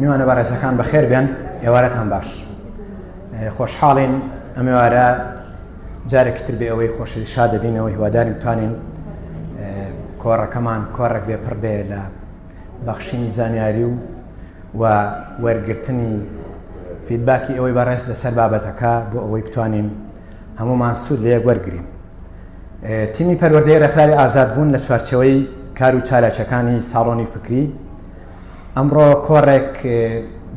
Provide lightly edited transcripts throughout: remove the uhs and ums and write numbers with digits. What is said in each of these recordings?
میوانە بەڕێزەکان بەخێر بێن، ئێوارەتان باش. خۆشحاڵین ئەم ئێوارە جارێکی تر بێ ئەوەی خۆشی شاد دەبینەوە، هیوادارین بتوانین کۆڕەکەمان کۆڕێک بێ پڕ بێ لە بەخشینی زانیاری و وەرگرتنی فیدباکی ئەوەی بەڕێز لەسەر بابەتەکە بۆ ئەوەی بتوانین هەمومان سوود لە یەک وەرگرین. تیمی پەروەردەی ڕێکخراوی ئازادبوون لە چوارچەوەی کار و چالاکیەکانی ساڵۆنی فکری ئەمڕۆ کۆڕێک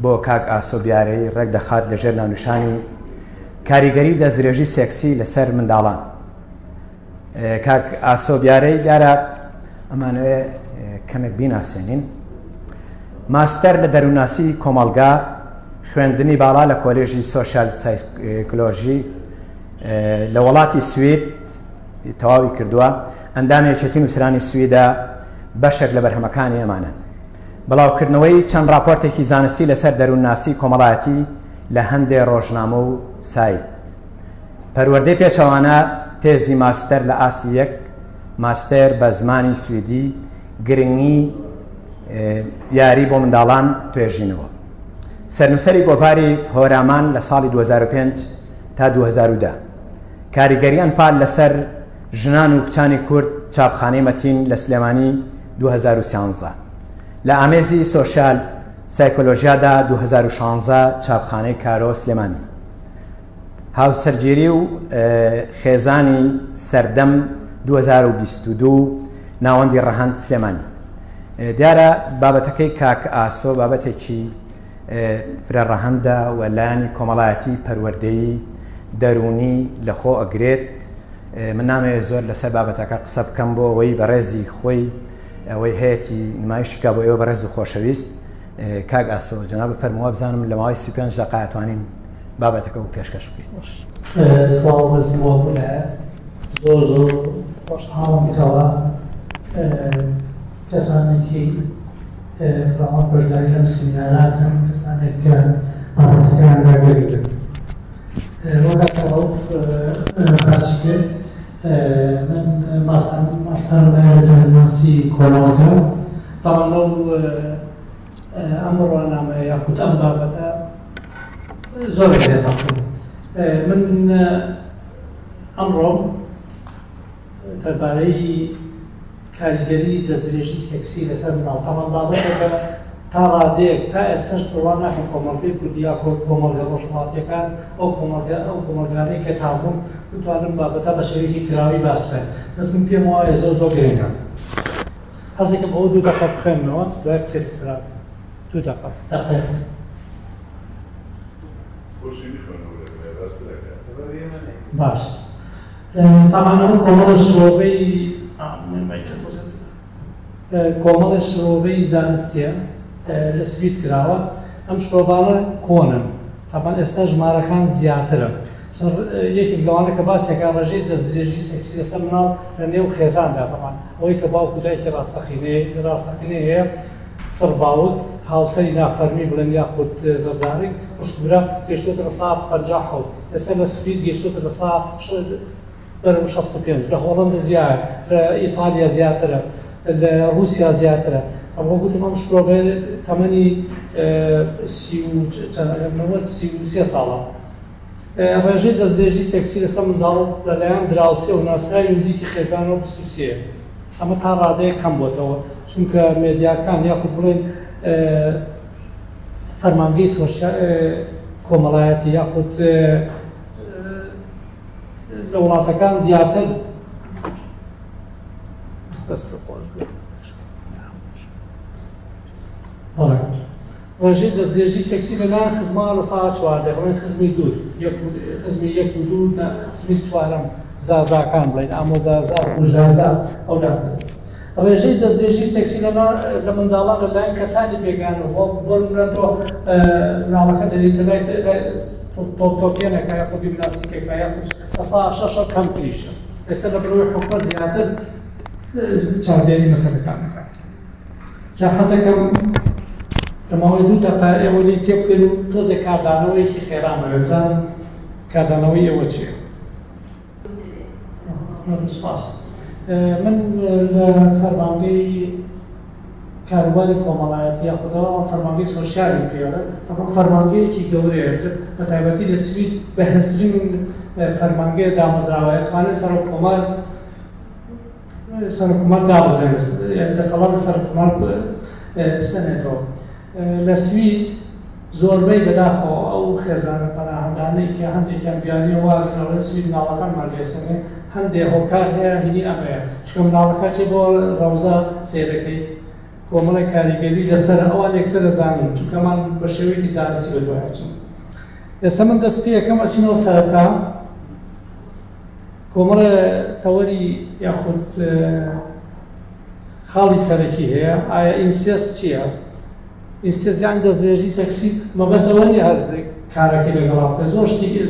بۆ کاک ئاسۆ بیارەی ڕێک دەخات لەژێر ناونیشانی کاریگەری دەستدرێژی سێکسی لەسەر منداڵان. کاک ئاسۆ بیارەی دیارە ئەمانەوێ کەمێک بیناسێنین. ماستەر لە دەرووناسی کۆمەڵگا، خوێندنی باڵا لە کۆلێژی سۆشیال سایکۆلۆژی لە وڵاتی سوید تەواوی کردووە. ئەندامی یەکێتی نووسرانی سویدە بەشێک لە بەرهەمەکانی ئەمانن. بەڵاوکردنەوەی چەند راپۆرتێکی زانستی لەسەر دەروونناسی کۆمەڵایەتی لە هەندێک ڕۆژنامە و سایت. پەروەردەی پێچەوانە تێزی ماستەر لە ئاسی یەک، ماستەر بە زمانی سویدی، گرنگی یاری بۆ منداڵان توێژینەوە. سەرنووسەری گۆپاری هۆرامان لە ساڵی 2005 تا 2010. کاریگەری ئەنفال لەسەر ژنان و کچانی کورد، چاپخانەی مەتین لە سلێمانی 2013. لە ئامێزی سۆشیال سایکۆلۆژیادا 2016 چاپخانەی کارۆ سلێمانی. هاوسەرگیری و خێزانی سەردەم 2022 ناوەندی ڕەهەند سلێمانی. دیارە بابەتەکەی کاک ئاسۆ بابەتێکی فرە ڕەهەندە و لایەنی کۆمەڵایەتی پەروەردەیی دەرونی لەخۆ ئەگرێت. من نامەوێت زۆر لەسەر بابەتەکە قسە بکەم بۆ ئەوەی بەڕێزی خۆی ئەوەی هەیەی نمایشیکا بۆ ئێوە بەڕێز و خۆشەویست. کاک ئاسۆ جەناب بفەرمووە بزانم لە ماوەی 35 دقیقە ئەتوانین بابەتەکە و پێشکەش بکەین. سڵاو بەزمەوە بوونە زۆر زۆر خۆشحاڵم بکەوە کەسانێکی فراوان بەشداری لەم سیمیناراتن، کەسانێک کە بابەتەکان ڕاگەیەن. وەکەڵ باسی کرد من ماستەر لە دەروناسی کۆمەڵگا تاوان لەو ئەم ڕۆژنامە یاخود ئەم بابەتە زۆر لێتەقم. من ئەمڕۆ دەربارەی کاریگەری دەستدرێژی سێکسی لەسەر منداڵ تاوان بابەتێکە تا ڕادەیەک تا ئێستاش بڕوان ناکەم کۆمەڵگەی کوردی یا کۆمەڵگە ڕۆژهەڵاتیەکان ئەو کۆمەڵگانەی کە تابووم بتوانم بابەتە بە شێوەیەکی کراوی باس بکەن. دەستم پێم وایە زۆر گرنگە. حەزێکم بەوە 2 دقیقە بخوێنمەوە دوای قسەی سرا 2 دقیقە. باش. تاوانەوە کۆمەڵی شرۆڤەی زانستیە لە سوید کراوە. ئەم شرۆڤانە کۆنن، تاوان ئێستا ژمارەکان زیاترە. یەکێک لەوانە کە باسێکا ڕێژەی دەستدرێژی سێکسی لەسەر مناڵ لە نێو خێزاندا تاوان ئەوەی کە باوکو دایکی ڕاستەقینەی هەیە سڕ باوک هاوسەری نافەرمی بڵێن یاخود زەرداری پشتگرە گەیشتوتە لە سا 57. ئێستا لە سوید گەیشتوتە لە سا بەرەو 65. لە هۆڵەندا زیاتر، لە ئیتالیا زیاترە، لە رووسیا زیاترە. ئەمە گوتم ئەم شرۆڤە تەمەنی 33 ساڵە. ڕێژەی دەستدرێژی سێکسی لەسەر منداڵ لەلایەن دراوسێ و ناسرای نزیکی خێزانەوە 23. ئەمە تا ڕادەیە کەم بۆتەوە، چونکە مێدیاکان یاخود بڵێن فەرمانگەی کۆمەڵایەتی یاخود لە وڵاتەکان زیاتر ڕێژەی دەستدرێژی سێکسی لەلایەن خزمەوە لە ساڵ 14 بڵێن خزمی دوور، خزمی 1 و 2 خزمی 4 زازاکان بڵێن ئامۆزازا و ژازا ئەو ناکرێت. ڕێژەی دەستدرێژی سێکسی لە منداڵان لەلایەن کەسانی بێگانەوە بۆ مناڵەکە دەریتە لای تۆپیەنێکە یاخود بیمناسیکێکە یاخود لە سا 6 کەم تریشە. ئێستا لە بەرەوەی حکومەت زیاتر چاودێری مەسەلەکانەکە. جا حەزەکەم لە ماوەی 2 دقیقە ئێوە لێی تێبکەن و تۆزێک کاردانەوەیەکی خێرامەوێ بزانم کاردانەوەی ئێوە چییە. من لە فەرمانگەی کاروباری کۆمەڵایەتی یاخودەوە فەرمانگەی سۆشیالی پێڵێ تەڵەن فەرمانگەیەکی گەورەیە بە تایبەتی لە سوید بەهێزترین فەرمانگەیە دامەزراوە توانێت سەرۆکۆمار دابەزێنێت دەسەڵات لە سەرۆکۆمار بسەنێتەوە لە سوید زۆربەی بەداخەوە ئەو خێزانە پەناهەندانەی کە هەندێکیان بیانیە واگەڕێ سوید مناڵەکانمان لێسەنێ هەندێک هۆکار هەیە هینی ئەمەیە چکە مناڵەکە چێ بۆ ڕەوزە سێرەکەی کۆمەڵی کاریگەری لەسەر ئەوان یەکسەر دەزانن چونکەمان بە شێوەیەکی زانستی بەدوایەچم ئێستا من دەست پێ یەکەم ئەچینەوە سەرەتا کۆمەڵە تەوەری یاخود خاڵی سەرەکی هەیە ئایا ئینسیاس چییە؟ ئینسیاس یان دەستدرێژی سەکسی مەبەستەوە نیە هەر کارەکەی لەگەڵا بکە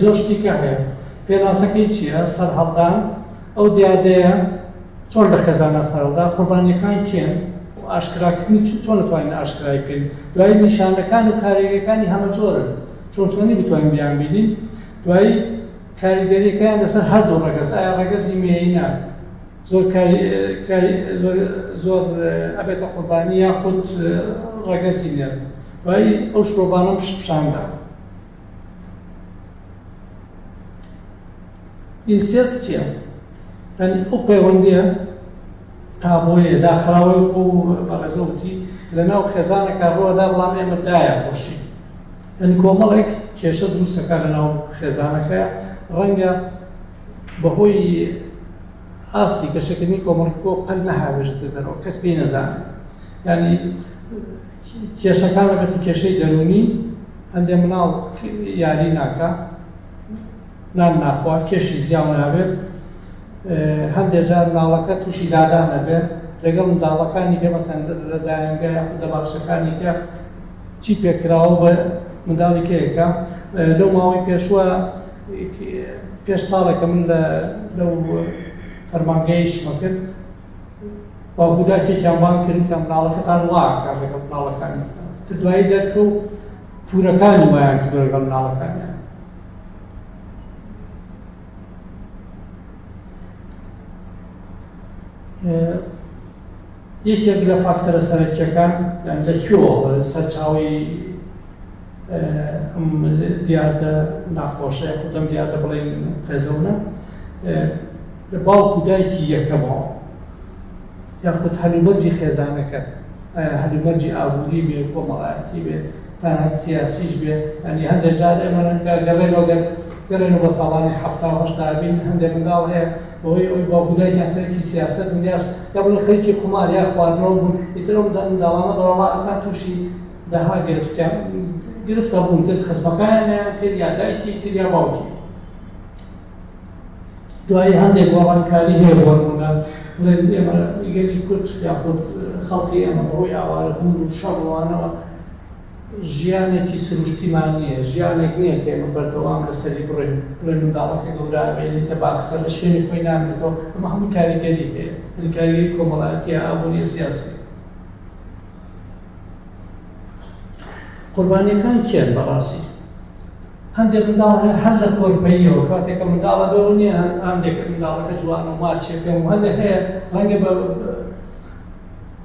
زۆر شتێکە هەیە پێناسەکەی چییە؟ سەرهەڵدان ئەو دیادەیە چۆن لە خێزانە سەرهەڵدا قوربانیەکان کێن ئاشکراکردنی چۆن نتوانین ئاشکرای بکەین دوایی نیشانەکان و کاریگەریەکانی هەمە جۆرن چۆنی بتوانین بیان بینین دوایی کاریگەریەکان لەسەر هەردوو ڕەگەز ئایا ڕەگەزی مێینە زۆر ئەبێتە قوربانی یاخود ڕەگەزی نێر دوایی ئەو شرۆبانەم پیشاندا ئینسیاس چییە؟ یعنی ئەو پەیوەندیە تابۆیە داخراوی و بەڕێزەوتی لەناو خێزانێکە ڕۆدا بەڵام ئێمە دایە خۆشی یعنی کۆمەڵێک کێشە دروستەکە لەناو خێزانەکە ڕەنگە بەهۆی ئاستی کەشەکردنی کۆمەڵکۆ پەل نەهاوێژێتە دەرەوە کەس پێی نەزانێت ینی کێشەکان لەبەتی کێشەی دەرونی هەندێک مناڵ یاری ناکە نان ناخوا کێشی زیاو نابێت هەندێک جار مناڵەکە تووشی دادا نەبێت لەگەڵ منداڵەکانی پێمەتەن لە دایانگە یاخود لە باخچەکانی کە چی پێکراوە بە منداڵی کەیەکە لەو ماوەی پێشوە پێش ساڵێکە من لەو فەرمانگەیشمە کرد باوکودارکێکیان بان کرد کە مناڵەکەتان واکە لەگەڵ مناڵەکانی دوایی دەرکە و پورەکانی وایان کردو لەگەڵ مناڵەکانیان یەکێک لە فاکتەرە سەرەکیەکان لەکوێوە سەرچاوی ئەم دیارە ناخۆشە خودم دیارە بڵێن قێزەونە لە باوکو دایکی یەکەمەوە یاخود هەلومەرجی خێزانەکە هەلومەرجی ئابووری بێ کۆمەڵایەتی بێ تەنها سیاسیش بێ ئەنی هەندێک جار ئێمە گەڕێنەوە بە ساڵانی هەفتا و هەشتا بین هەندێک منداڵ هەیە بەهۆی ئەوی باوکودایکیان تەرکی سیاست دنیاش یا بڵێ خەریکی قومار یا خواردنەوە بوون ئیتر ئەو منداڵانە بەڵاڵەکان تووشی داها گرفتە بوون کرد خزمەکانیان کرد یا دایکی کرد یا باوکی دوایی هەندێک گۆڕانکاری هەیە بۆ نمونە بڵێن ئێمە ئیگەری کورد یاخود خەڵکی ئێمە بەهۆی ئاوارەبوون و شەڕوانەوە ژیانێکی سروشتیمان نییە ژیانێک نییە کە ئێمە بەردەوام لەسەری بڕێن بڵێن منداڵەکە گەورابێنێتە باخچە لە شوێنی خۆی نامێتەوە ئەمە هەموو کاریگەری هەیە کاریگەری کۆمەڵایەتی ئابووری سیاسی قوربانیەکان کێن بەڕاستی هەندێک منداڵ هەیە هەر لە کۆرپەییەوە کاتێککە منداڵە بەەوە نییە هەندێک منداڵەکە جوان و مارچێکەکەم و هەندێک هەیە ڕەنگە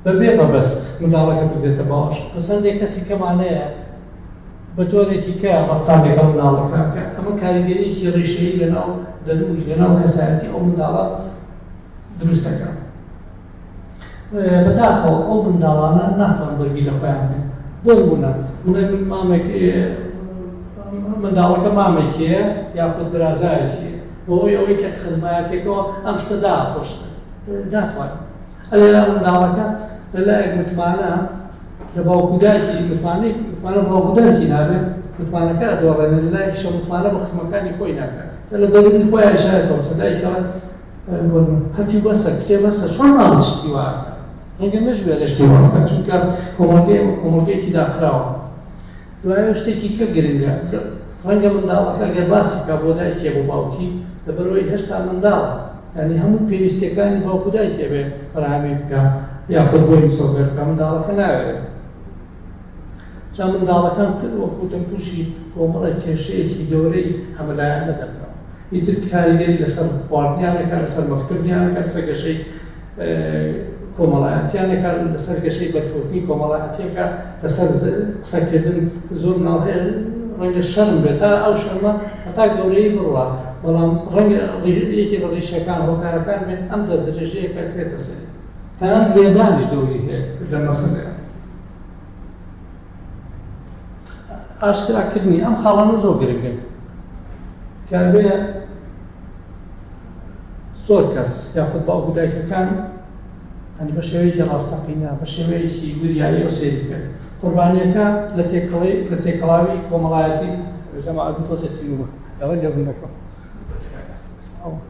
بەبێ بەبەست منداڵەکە بدێتە باش بەس هەندێک کەسی کەمانەیە بە جۆرێکی کە ڕەفتار لەگەڵ منداڵەکە کە ئەمە کاریگەریەکی ڕێشەیی لەناو دەروری لەناو کەسایەتی ئەو منداڵە دروستەکە بەداخەوە ئەو منداڵانە ناتوان بەرگی لە خۆیان بکەن بۆ بوونە مامێک منداڵەکە مامێکیە یاخود برازایەکیە بۆی ئەوەی کە خزمایەتێکەوە ئەم شتە داخۆش ناتوانێت ئەلێرا منداڵەکە لەلایەک متمانە لە باوکودایکی متمانە باوکودایکی نابێت متمانەکە دۆڕێنە لەلایەکیشە متمانە بە خزمەکانی خۆی ناکات لە دەروونی خۆیان شایەتەوە سەدایکەڵێت هەتی بەسە کتێ بەسە چۆن ناڵشتی واکە ڕەنگە نەژوێت لە شتێ واکە چونکە کۆمەڵگەیەکی داخراوە دوایە شتێکی کە گرنگە ڕەنگە منداڵەکە ئەگەر باسی بکە بۆ دایکێ بۆ باوکی لەبەرەوەی هێشتا منداڵە ینی هەموو پێویستیەکانی باوکودایکێ بێ فراهەمی بکە یاخود بۆی مسۆفێر بکە منداڵەکە ناوێت جا منداڵەکان وەکوتم تووشی کۆمەڵە کێشەیەکی گەورەی هەمەلایەنە دەکەن ئیتر کاریگەری لەسەر خواردنیانەکە لەسەر مەکتوبیانەکە لەسەر گەشەی کۆمەڵایەتیانێکە لەسەر گەشەی بەرکەوتنی کۆمەڵایەتێکە لەسەر قسەکردن زۆر ناڵێ ڕەنگە شەرم بێت تا ئەو شەرمە هەتا گەورەی بڕوە بەڵام ڕەنگە یەکی لە ڕیشەکان هۆکارەکان بێت ئەم دەست درێژەیەکە کرێتە سەری تەنانەت لێدانیش دەوری هەیە لە مەسەلەیە ئاشکراکردنی ئەم خاڵانە زۆر گرنگن کابێ زۆر کەس یاخود باوکو دایکەکان هەنی بە شێوەیەکی ڕاستەقینە بە شێوەیەکی وریایی سەیری بکرد قوربانیەکە لە تێکەڵاوی کۆمەڵایەتی ژەماعەت تۆزێتی نووە داوای لێبوونەکە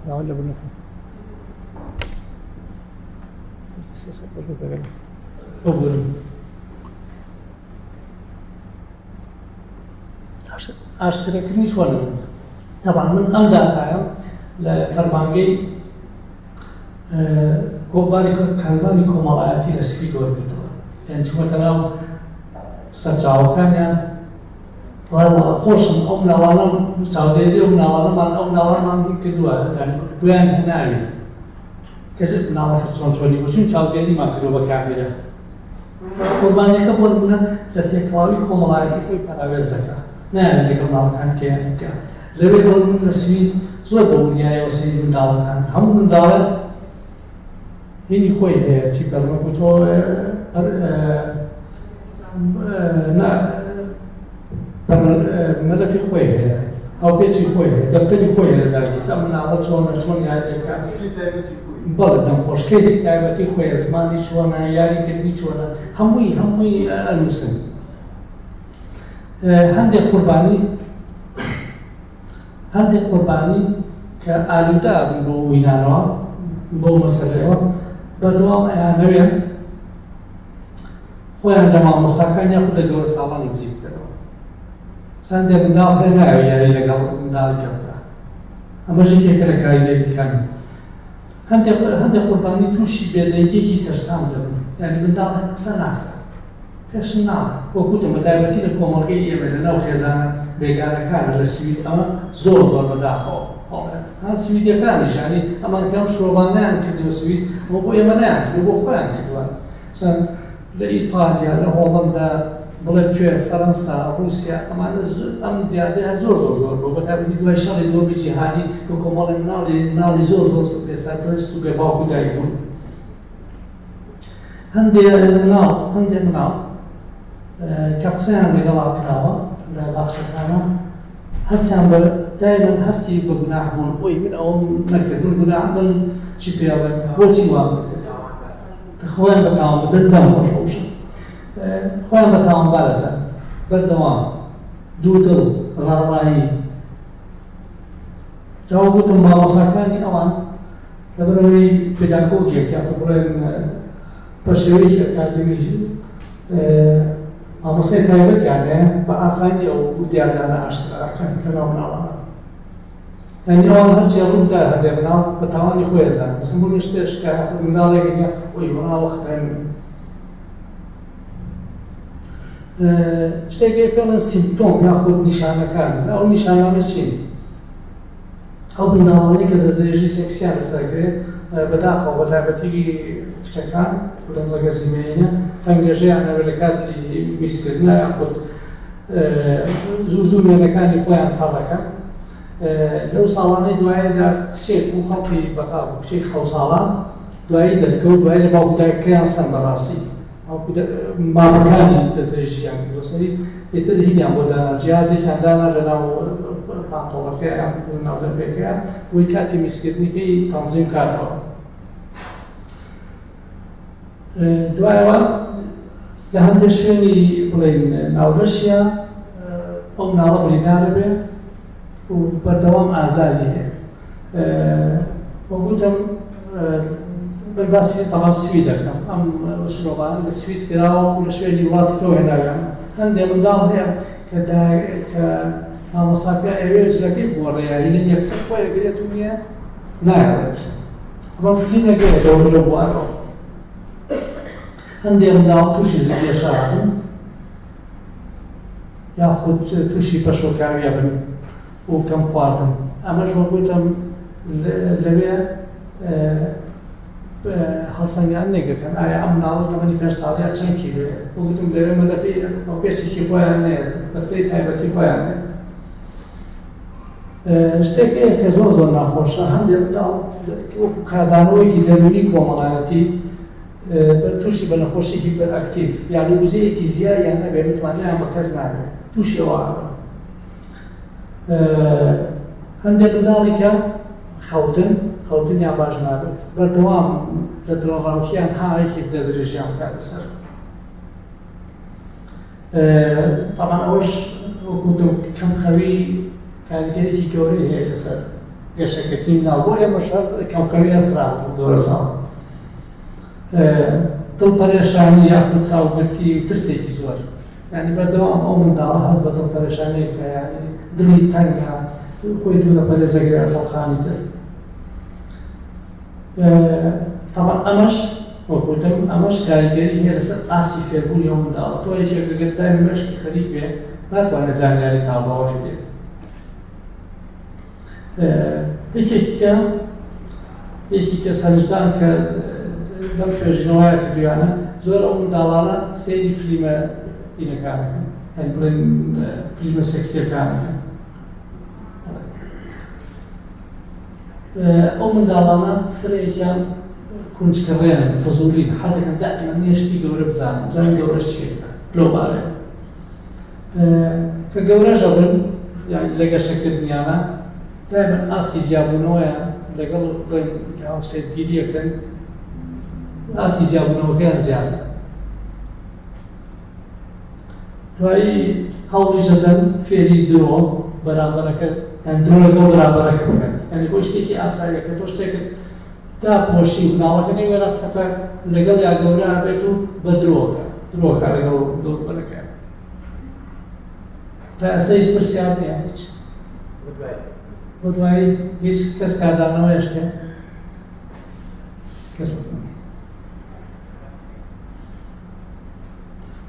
داوای لێبوونەکە ببورم ئاشکراکردنی چۆن طبعا من ئەم داتایە لە فەرمانگەی کۆباری کارمانی کۆمەڵایەتی لە سپی وەرگرتووە یان چوومەتە ناو سەرچاوەکانیان خۆشم ئەو مناڵانە چاودێری و مناڵانەمان ئەو مناڵانمان کردووە گویان هێناوی کەس مناڵەکە چۆنی بۆ چون چاودێریمان کردووە بە کامێرە قوربانیەکە بۆ نمونە لە تێکەڵاوی کۆمەڵایەتی خۆی پاراوێز دەکات نایەن لەگەڵ ماڵەکان کێیان بکە لەوێ بۆ لە سوید زۆر بە وریایەوە سەیری منداڵەکان هەموو منداڵە هینی خۆی هەیە چی بەڵمە تۆ مەلەفی خۆی هەیە هاوپێچی خۆی هەیە دەفتەری خۆی هەیە داگیرێت ئەم مناڵە چۆن یادێکە بەڵێ دەمخۆش کەسی تایبەتی خۆی زمانی چۆنە یاریکردنی چۆنە هەمووی ئەنووسن هەندێک قوربانی کە ئالوودا بوون بۆ وینانەوە بۆ مەسەلەوە بەردەوام ئەیانەوێن خۆیان لە مامۆستاکان یاخود لە گەورە ساڵان نزیک بکەنەوە چەندێک منداڵ پێ نایەوە یاری لەگەڵ منداڵێکە بکە ئەمەش یەکێکە لە کاریگەریەکانی هەندێک قوربانی تووشی بێدەنگێکی سەرسام دەبن یعنی منداڵ قسە ناکات پێشم ناڵێ وەکوتم بەتایبەتی لە کۆمەڵگەی ئێمە لەناو خێزانە بێگانەکانە لە سوید ئەمە زۆر بەداخەوە هەر سویدەکانیش ینی ئەمان کەم شۆڕوانیان کردووە سوید ئەمە بۆ ئێمە نیان بۆ خۆیان کردووە چەند لە ئیتالیا لە هۆڵەندا بڵێ کوێ فەرەنسا رووسیا ئەمانە ئەم دیادەیە زۆر بۆ بەتایبەتی دوای شەڕی دۆمی جیهانی کە کۆمەڵی مناڵی زۆر پێسەرپەرست و بێباوک و دایک بوون هەندێک مناڵ کە قسەیان لەگەڵا کراوە لە باخشەکانە هەستیان بە دایمەن هەستی بە گوناح بوون ئۆی من ئەوم نەکردن گوناح من چی پێڵێن بۆچی وا خۆیان بەتاوان بدەن دەمخۆشەوشن خۆیان بەتاوان بارەزەن بەردەوام دوو دڵ ڕاڕایی جاوا گوتم مامۆساکانی ئەوان لەبەرەوەی پێداگۆگێک یاخود بڵێن بەشێوەیەکی ئەکادمیژی مامۆستای تایبەتیان هەیە بە ئاسانی ئەو دیاردانە ئاشکراکەن لەناو مناڵانە یعنی ئەوان هەرچی ڕوودا هەبێ مناڵ بە تاوانی خۆی ئەزانێت بەسم بۆ شتێشکە منداڵێک هەیە ئۆی مناڵ ختەن شتێکی پێڵێن سیمپتۆم یاخود نیشانەکان ئەو نیشانانە چین ئەو منداڵانەی کە دەستدرێژی سێکسیان لەسەرکرێت بەداخەوە بەتایبەتی کچەکان بڵێن لە گەزیمەیەنە تەنگێژەیان هەبێت لە کاتی میزکردنە یاخود زوو مێنەکانی خۆیان تەڵەکەن لەو ساڵانەی دواییدا کچێک و خەڵکی بەقا بوو کچێک 7 ساڵان دوایی دەرکەوت دوای لە باوکودایکەیان سەر بەڕاستی مامەکانی دەستدرێژیان کردوسەری ئێتر هینیان بۆ دانا جیازێکیان دانا لەناو پانتۆڵەکەی یان ناو دەربێکەیە بۆی کاتی میزکردنیکەی تەنزیم کاتەوە دوایەوە لە هەندێک شوێنی بڵێن ناوبەشیە ئەو مناڵە بریندارە بێ و بەردەوام ئازاری هەیە وەگوتم من باسی تەواو سوید دەکەم ئەم شلۆغانە لە سوید کراوە و لە شوێنی وڵاتەکەوە هێناویان هەندێک منداڵ هەیە کە مامۆستاکە ئەوێ ژلەکەی بۆڕێیە هینە یەکسەر خۆی ئەگرێت و نییە نایەڵێت ئەمە فلی نەگەیە دەوڵ لە بوارەوە هەندێک منداڵ تووشی زگێشە هەبوون یاخود تووشی پەشۆکاویە بن و کەم خواردن ئەمەش وەگوتم لەوێ هەڵسەنگیان نێگەکەن ئایا ئەم مناڵە تەمەنی 5 ساڵیا چەند کیلۆیە بۆ گوتم لەوێ مەلەفی پێچێکی خۆیان نەیە بەستەی تایبەتی خۆیان نێ شتێکەیە کە زۆر ناخۆشە هەندێک منداڵ وەکو کادانەوەیکی دەرونی کۆمەڵایەتی تووشی بە نەخۆشی هیپەرئەکتیڤ یان وزەیەکی زیایان نەبێ متمانیان بە کەس نابێت تووشیەوە هەندێک منداڵی کە خەوتنیان باش نابێت بەردەوام لە درۆڕاوکیان هاوێکی دەستدرێژیان بکاتە سەر تەمان ئەوەش وەکو کەمخەوی کاریگەرێکی گەورەی هەیە لەسەر گەشەکردنی مناڵ بۆ ئێمەش کەمخەوی خراپ بوو دۆرە ساڵ دڵپەرێشانی یاخود چاوگرتی و ترسێکی زۆر یعنی بەردەوام ئەو منداڵە هەست بە دڵپەرێشانەیەکە یعنی دڵی تەنگە خۆی دوو لە پەرێزەگرێت خەڵخانی تر طبعا ئەمەش وەکوتم ئەمەش کاریگەری هەیە لەسەر ئاستی فێربوونی ئەو منداڵە تۆ یەکێک ئەگەر دایمی مەشکی خەریک بێ ناتوانێت زانیاری تازەوەڕی بێت یەکێکە سەرنجدان کە لەم توێژینەوەیە کردویانە زۆر ئەو منداڵانە سەیری فلیمە بینەکانەکەن هەنی بڵێن فلیمە سێکسیەکانەکەن ئەو منداڵانە فرێکیان کونجکەڕێنن فزوولین حەزەکەن دائیمەن نێشتی گەورە بزانن زانن گەورەش چیەکە لۆبارێ کە گەورەژە بن یان لە گەشەکردنیانە دائیمەن ئاسی جیابوونەوەیان لەگەڵ بڵێن هاوسێتگیریەکەن ئاسی جیابوونەوەکەیان زیاتر دوایی هەوڵی دەدەن فێری درۆ بەرامبەرەکە درۆ لەگەڵ بەرامبەرەکە بکەن یعنی بۆ شتێکی ئاساییەکە تۆ شتێکت داپۆشی و ناوەکە نەیوێرە قسەکە لەگەڵ یا گەورە بێت و بە درۆکە لەگەڵ دڵبەرەکە تا ئەستا هیچ پرسیار نییە هیچ بۆ دوایی هیچ کەس کاردانەوەی شتێ کەس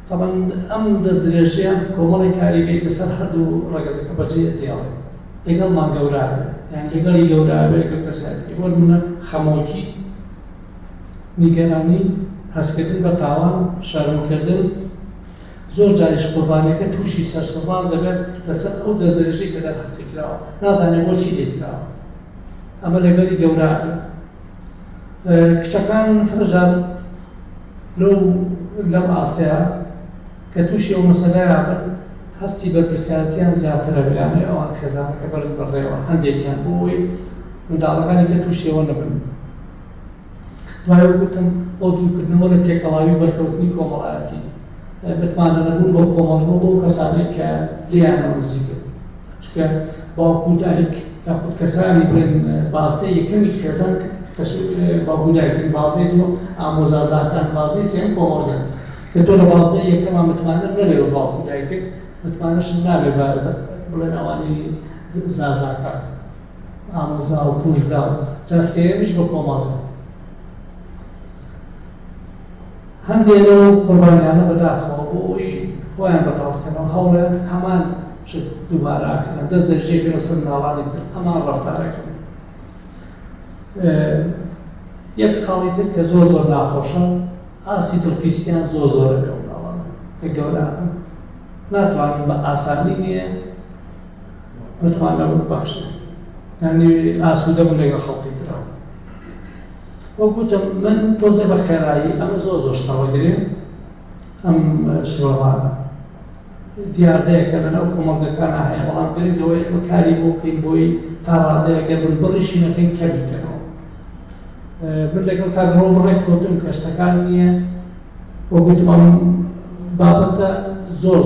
طبعا ئەم دەستدرێژیان کۆمەڵی کاریگەری لەسەر هەردوو ڕێگەزەکە بەجێ دێڵێ لەگەڵمان گەورابێ یان لەگەڵی گەورابێ لەگەڵ کەسایەتی بۆ نمونە خەمۆکی نیگەرانی هەستکردن بە تاوان شەرمکردن زۆر جاریش قوربانیەکە تووشی سەرسەڵان دەبێت لەسەر ئەو دەستدرێژی کە دەرهەڵقی کراوە نازانێت بۆچی لێکراوە ئەمە لەگەڵی گەورابێ کچەکان فرەجان لەم ئاستەیە کە تووشی ئەو مەسەلەیە بن هەستی بەرپرسیارەتیان زیاترە بێیانێ ئەوان خێزانەکە بەرز بەڕێوە هەندێکیان بۆ ئەوەی منداڵەکانی کە تووشیەوە نەبن دوای وەگوتم بۆ دوورکردنەوە لە تێکەڵاوی بەرکەوتنی کۆمەڵایەتی بتمانە نەبوون بۆ کۆمەڵەوە بۆ کەسانێک کە لیانە نزیکن چونکە باوکو دایک یاخود کەسانی بڵێن بازدەی یەکەمی خێزان باوکو دایکن بازدەی دووەم ئامۆزازاکان بازدەی سێم کۆمەڵگەن کە تۆ لە بازدەی یەکەمان متمانە نەبێ بە باوکو دایکت متمانەشم نابێ بە بڵێن ئەوانی زازاکان ئامۆزا و پوشزا جا سێمیش بە کۆمەڵگە هەندێک لەو قوربانیانە بەداخەوە بۆ ئەوی خۆیان بەتاڵ بکەنەوە هەوڵێن هەمان شت دووباراکەن دەست دەرجێکن لەسەر مناڵانی تر هەمان ڕەفتارەکەن یەک خاڵی تر کە زۆر ناخۆشە ئاسی دڵپیسیان زۆرە بێ مناڵانە کە گەورانە ناتوانین بە ئاسانی نییە متمانە ببەخشن یعنی ئاسوودە بوون لەگەڵ خەڵکی ترەوە وەگوتم من تۆزێ بە خێرایی ئەمە زۆر شتەوەگرێ ئەم شوەڕانە دیاردەیەکە لەناو کۆمەڵگەکانە هەیە بەڵام گرنگەوەی ئێمە کاری بۆ بکەین بۆی تا ڕادەیەگە بن بڕیشی نەکەین کەمیکەنەوە من لەگەڵ کاگڕۆ ڕێککەوتم کە شتەکان نییە وەگوتم ئەم بابەتە زۆر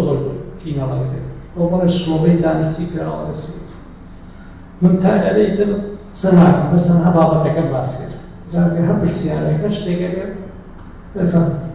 کینەڵەکە بۆ بەڵێ شڕۆبەی زانستی کراوە دەسێت من تا ئەلەی تر قسە ناکەم بەس تەنها بابەتەکەم باس کرد جاکە هەر پرسیارەکە شتێکە بێت بەفەرموو.